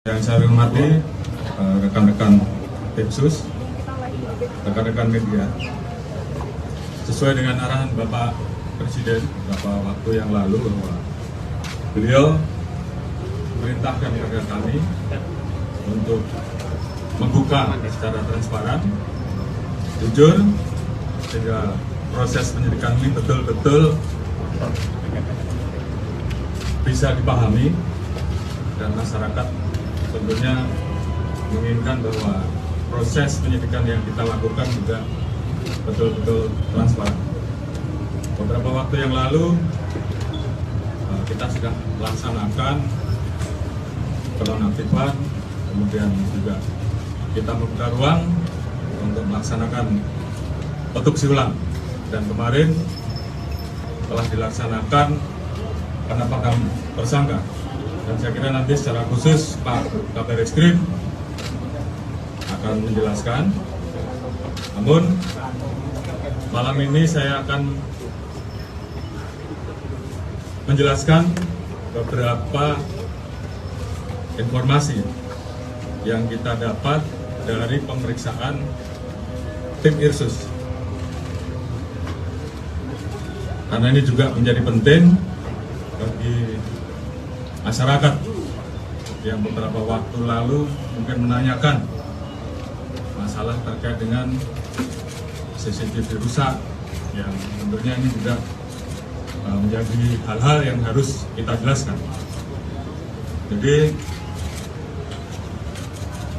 Yang saya hormati rekan-rekan tim sus, rekan-rekan media, sesuai dengan arahan Bapak Presiden beberapa waktu yang lalu bahwa beliau memerintahkan kepada kami untuk membuka secara transparan, jujur, sehingga proses penyidikan ini betul-betul bisa dipahami dan masyarakat tentunya menginginkan bahwa proses penyidikan yang kita lakukan juga betul-betul transparan. Beberapa waktu yang lalu kita sudah melaksanakan penonaktifan, kemudian juga kita membuka ruang untuk melaksanakan otopsi ulang, dan kemarin telah dilaksanakan penetapan tersangka. Dan saya kira nanti secara khusus Pak Kabar Eskrim akan menjelaskan. Namun malam ini saya akan menjelaskan beberapa informasi yang kita dapat dari pemeriksaan tim Irsus. Karena ini juga menjadi penting bagi masyarakat yang beberapa waktu lalu mungkin menanyakan masalah terkait dengan CCTV rusak, yang tentunya ini juga menjadi hal-hal yang harus kita jelaskan. Jadi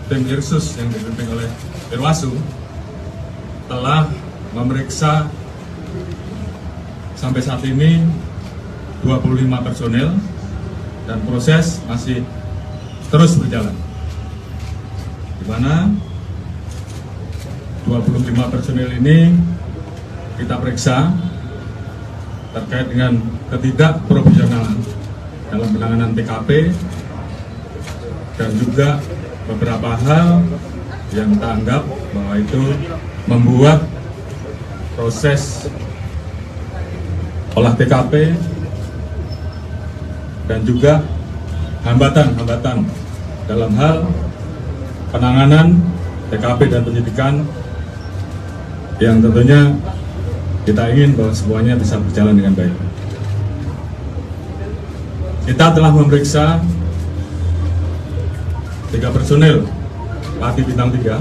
tim Irsus yang dipimpin oleh Irwasu telah memeriksa sampai saat ini 25 personil, dan proses masih terus berjalan, di mana 25 personil ini kita periksa terkait dengan ketidakprofesionalan dalam penanganan TKP, dan juga beberapa hal yang kita anggap bahwa itu membuat proses olah TKP dan juga hambatan-hambatan dalam hal penanganan TKP dan penyidikan, yang tentunya kita ingin bahwa semuanya bisa berjalan dengan baik. Kita telah memeriksa 3 personil Pati Bintang 3,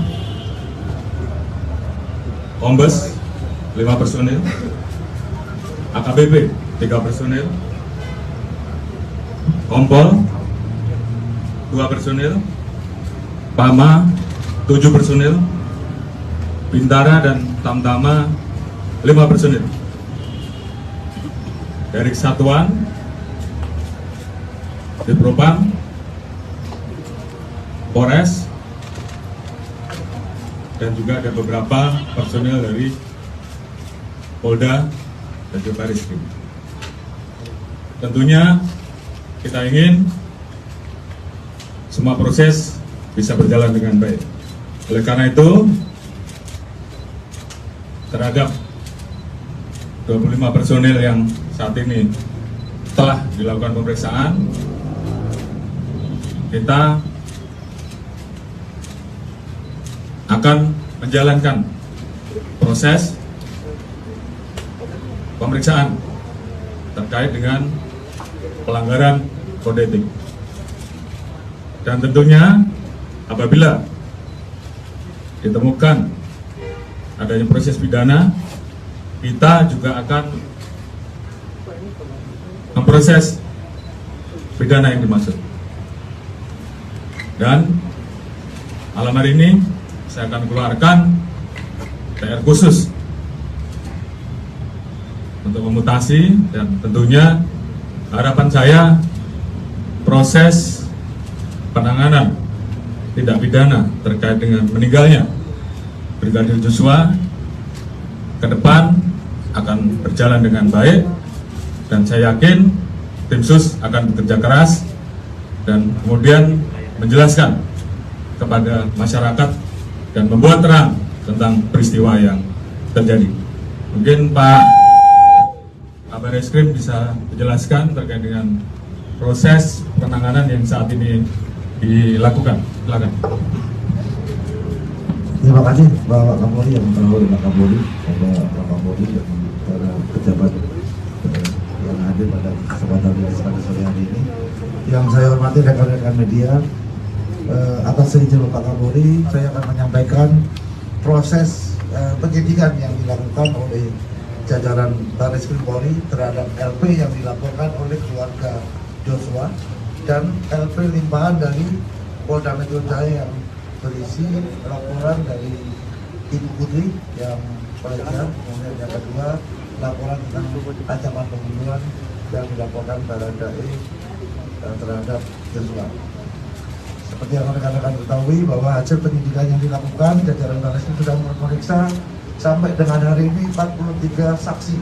Kombes 5 personil, AKBP 3 personil, Kompol 2 personil, Pama 7 personil, Bintara dan Tamtama 5 personil. Dari Kesatuan, Dipropam, Polres, dan juga ada beberapa personil dari Polda dan juga Bariskim. Tentunya kita ingin semua proses bisa berjalan dengan baik. Oleh karena itu, terhadap 25 personil yang saat ini telah dilakukan pemeriksaan, kita akan menjalankan proses pemeriksaan terkait dengan pelanggaran kode etik. Dan tentunya apabila ditemukan adanya proses pidana, kita juga akan memproses pidana yang dimaksud. Dan malam hari ini saya akan keluarkan PR khusus untuk memutasi, dan tentunya harapan saya proses penanganan tindak pidana terkait dengan meninggalnya Brigadir Joshua ke depan akan berjalan dengan baik, dan saya yakin tim sus akan bekerja keras dan kemudian menjelaskan kepada masyarakat dan membuat terang tentang peristiwa yang terjadi. Mungkin Pak Kabar Eskrim bisa menjelaskan terkait dengan proses penanganan yang saat ini dilakukan. Silakan. Terima kasih Bapak Kapolri, yang tahu Pak Kapolri, Bapak Kapolri dan para pejabat yang hadir pada kesempatan ini pada sore hari ini. Yang saya hormati rekan-rekan media, atas izin Bapak Kapolri, saya akan menyampaikan proses penyidikan yang dilakukan oleh jajaran Barreskrim Polri terhadap LP yang dilaporkan oleh keluarga Joshua dan LP limpahan dari Polda Metro Jaya yang berisi laporan dari Ibu Putri yang pelecehan, kemudian yang kedua laporan tentang ancaman pembunuhan yang dilaporkan Baradae terhadap Joshua. Seperti yang rekan-rekan ketahui bahwa hasil penyidikan yang dilakukan jajaran Barreskrim sudah memeriksa sampai dengan hari ini 43 saksi.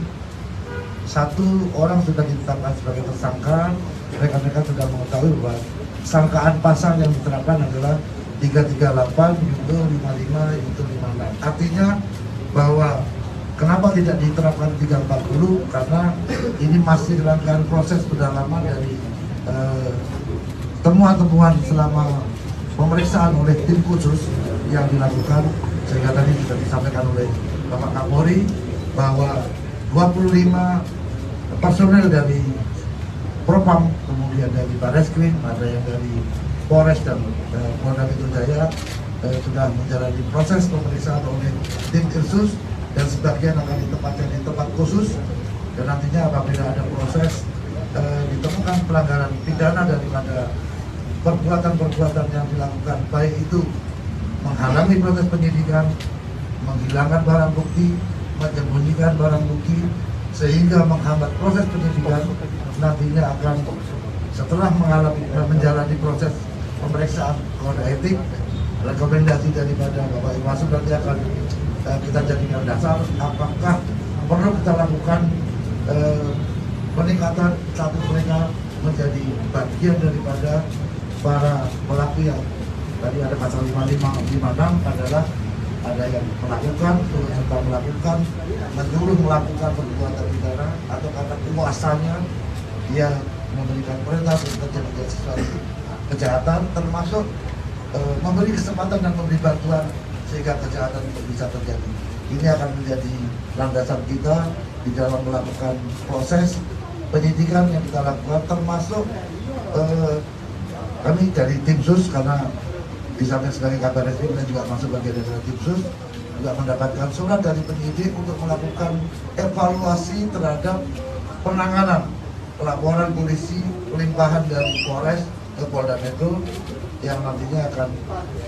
1 orang sudah ditetapkan sebagai tersangka. Rekan-rekan sudah mengetahui bahwa sangkaan pasal yang diterapkan adalah 338, Yunto 55, Yunto 56. Artinya bahwa kenapa tidak diterapkan 340? Karena ini masih dalam proses pendalaman dari temuan-temuan selama pemeriksaan oleh tim khusus yang dilakukan, sehingga tadi sudah disampaikan oleh Bapak Kapolri bahwa 25 personel dari Propam, kemudian dari Barreskrim, ada yang dari Polres dan Polda Metro Jaya sudah menjalani proses pemeriksaan oleh tim khusus dan sebagian akan ditempatkan di tempat khusus, dan nantinya apabila ada proses ditemukan pelanggaran pidana daripada perbuatan-perbuatan yang dilakukan, baik itu menghalangi proses penyidikan, menghilangkan barang bukti, menyembunyikan barang bukti, sehingga menghambat proses penyidikan, nantinya akan setelah menjalani proses pemeriksaan kode etik, rekomendasi daripada Bapak Irwasum nanti akan kita jadikan dasar apakah perlu kita lakukan peningkatan status mereka menjadi bagian daripada para pelaku yang tadi ada pasal 55, 56 adalah ada yang melakukan, turut serta melakukan, menyuruh melakukan perbuatan pidana, atau kata kuasanya dia memberikan perintah untuk terjadi sesuatu kejahatan, termasuk memberi kesempatan dan memberi bantuan sehingga kejahatan itu bisa terjadi. Ini akan menjadi landasan kita di dalam melakukan proses penyidikan yang kita lakukan, termasuk kami dari tim sus, karena di samping sebagai kabar reskrim dan juga masuk bagian dari tim sus, juga mendapatkan surat dari penyidik untuk melakukan evaluasi terhadap penanganan laporan polisi limpahan dari Polres ke Polda Metro yang nantinya akan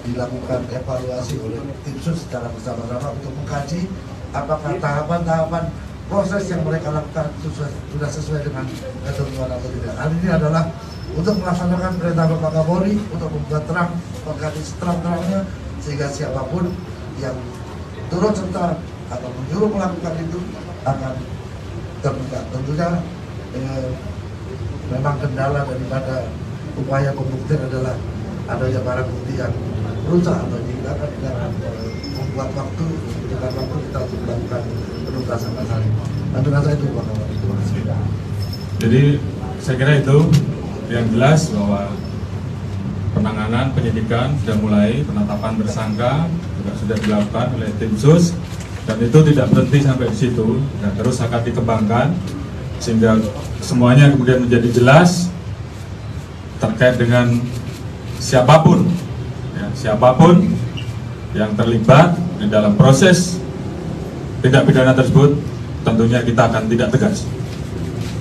dilakukan evaluasi oleh tim sus secara bersama-sama untuk mengkaji apakah tahapan-tahapan proses yang mereka lakukan sudah sesuai dengan ketentuan atau tidak. Hal ini adalah untuk melaksanakan perintah Bapak Kapolri untuk membuat terang, mengkaji seterang-terangnya, sehingga siapapun yang turut serta atau menyuruh melakukan itu akan terbuka. Tentunya memang kendala daripada upaya pembuktian adalah adanya barang bukti yang rusak atau dihilangkan dengan membuat waktu, dengan waktu kita untuk melakukan penuntasan pasal. Tentu saja itu Pak Kapolri. Jadi saya kira itu yang jelas bahwa penanganan penyidikan sudah mulai, penetapan tersangka juga sudah dilakukan oleh tim sus, dan itu tidak berhenti sampai di situ, dan terus akan dikembangkan sehingga semuanya kemudian menjadi jelas terkait dengan siapapun yang terlibat di dalam proses tindak pidana tersebut, tentunya kita akan tidak tegas.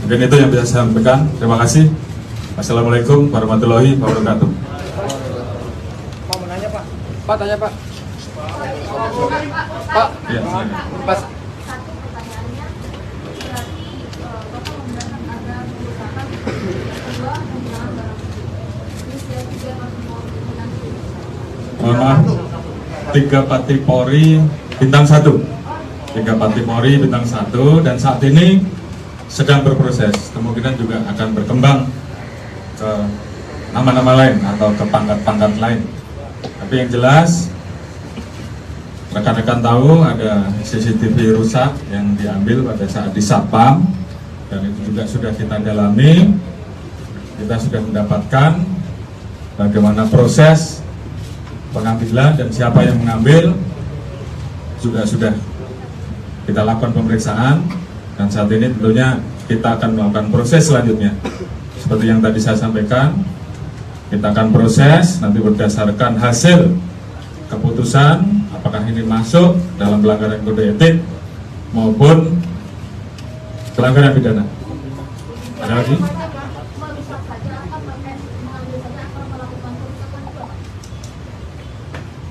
Mungkin itu yang bisa saya sampaikan. Terima kasih. Assalamualaikum warahmatullahi wabarakatuh. Mau menanya Pak? Pak tanya Pak. Pak. Ya, silakan. Pas. Satu pertanyaannya, berarti Bapak membenarkan ada kerusakan, kedua penggunaan barang bukti. Ini sudah 3 Pati Polri bintang 1. Mohon maaf, 3 Pati Polri bintang 1. 3 Pati Polri bintang 1, dan saat ini sedang berproses. Kemungkinan juga akan berkembang ke nama-nama lain atau ke pangkat-pangkat lain. Tapi yang jelas rekan-rekan tahu ada CCTV rusak yang diambil pada saat di Satpam, dan itu juga sudah kita dalami. Kita sudah mendapatkan bagaimana proses pengambilan dan siapa yang mengambil juga sudah kita lakukan pemeriksaan, dan saat ini tentunya kita akan melakukan proses selanjutnya. Seperti yang tadi saya sampaikan, kita akan proses nanti berdasarkan hasil keputusan apakah ini masuk dalam pelanggaran kode etik maupun pelanggaran pidana. Ada lagi?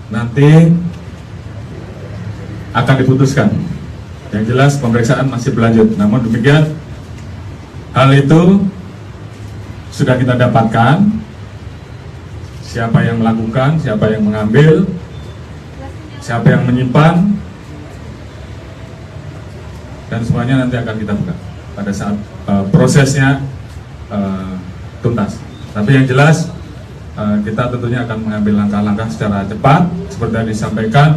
Nanti akan diputuskan. Yang jelas pemeriksaan masih berlanjut. Namun demikian, hal itu sudah kita dapatkan. Siapa yang melakukan, siapa yang mengambil, siapa yang menyimpan, dan semuanya nanti akan kita buka pada saat prosesnya tuntas. Tapi yang jelas kita tentunya akan mengambil langkah-langkah secara cepat. Seperti yang disampaikan,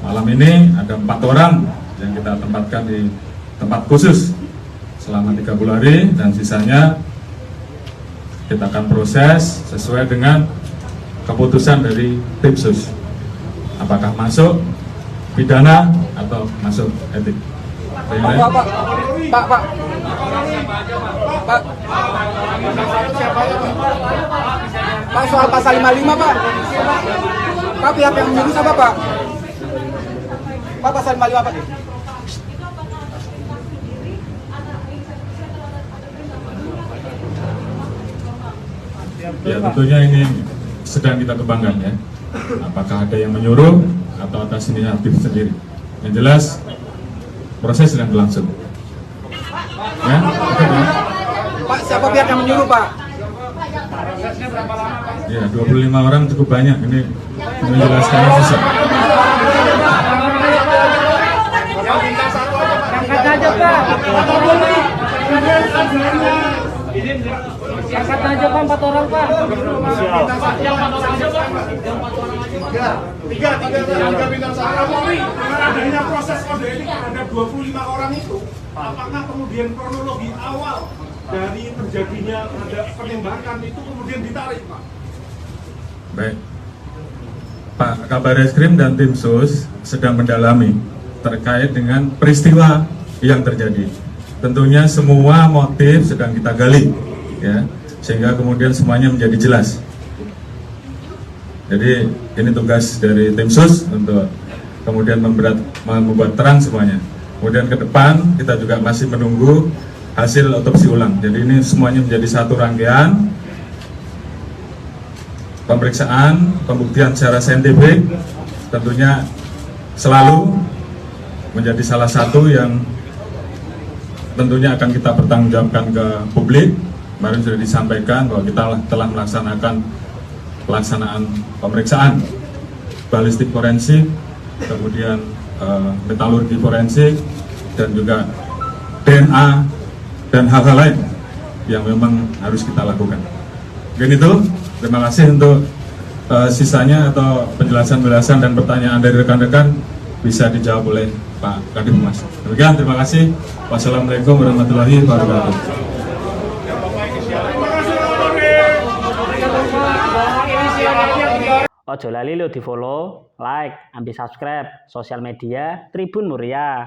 malam ini ada 4 orang yang kita tempatkan di tempat khusus selama 30 hari, dan sisanya kita akan proses sesuai dengan keputusan dari tim sus. Apakah masuk pidana atau masuk etik. Pak, soal pasal 55 Pak. Pak, pihak yang menyuruh siapa Pak? Pak, pasal 55 Pak. Ya tentunya ini sedang kita kembangkan ya. Apakah ada yang menyuruh atau atas inisiatif sendiri. Yang jelas proses sedang berlangsung. Ya, oke, ya. Pak, siapa pihak yang menyuruh Pak? Ya, 25 orang cukup banyak. Ini menjelaskannya susah. Angkat aja Pak. Angkat aja Pak, 4 orang Pak. Tiga bintang satu. Kapolri, dengan adanya proses kode etik terhadap 25 orang itu, apakah kemudian kronologi awal dari terjadinya ada penembakan itu kemudian ditarik, Pak? Baik, Pak Kabar Eskrim dan tim sus sedang mendalami terkait dengan peristiwa yang terjadi. Tentunya semua motif sedang kita gali, ya, sehingga kemudian semuanya menjadi jelas. Jadi ini tugas dari tim sus untuk kemudian membuat terang semuanya. Kemudian ke depan kita juga masih menunggu hasil otopsi ulang. Jadi ini semuanya menjadi satu rangkaian pemeriksaan, pembuktian secara saintifik, tentunya selalu menjadi salah satu yang tentunya akan kita pertanggungjawabkan ke publik. Kemarin sudah disampaikan bahwa kita telah melaksanakan pelaksanaan pemeriksaan balistik forensik, kemudian metalurgi forensik, dan juga DNA dan hal-hal lain yang memang harus kita lakukan. Mungkin itu, terima kasih untuk sisanya atau penjelasan-penjelasan dan pertanyaan dari rekan-rekan bisa dijawab oleh Pak Kadif Humas. Demikian, terima kasih. Wassalamualaikum warahmatullahi wabarakatuh. Ojo lali lo di follow, like, ambil subscribe sosial media Tribun Muria.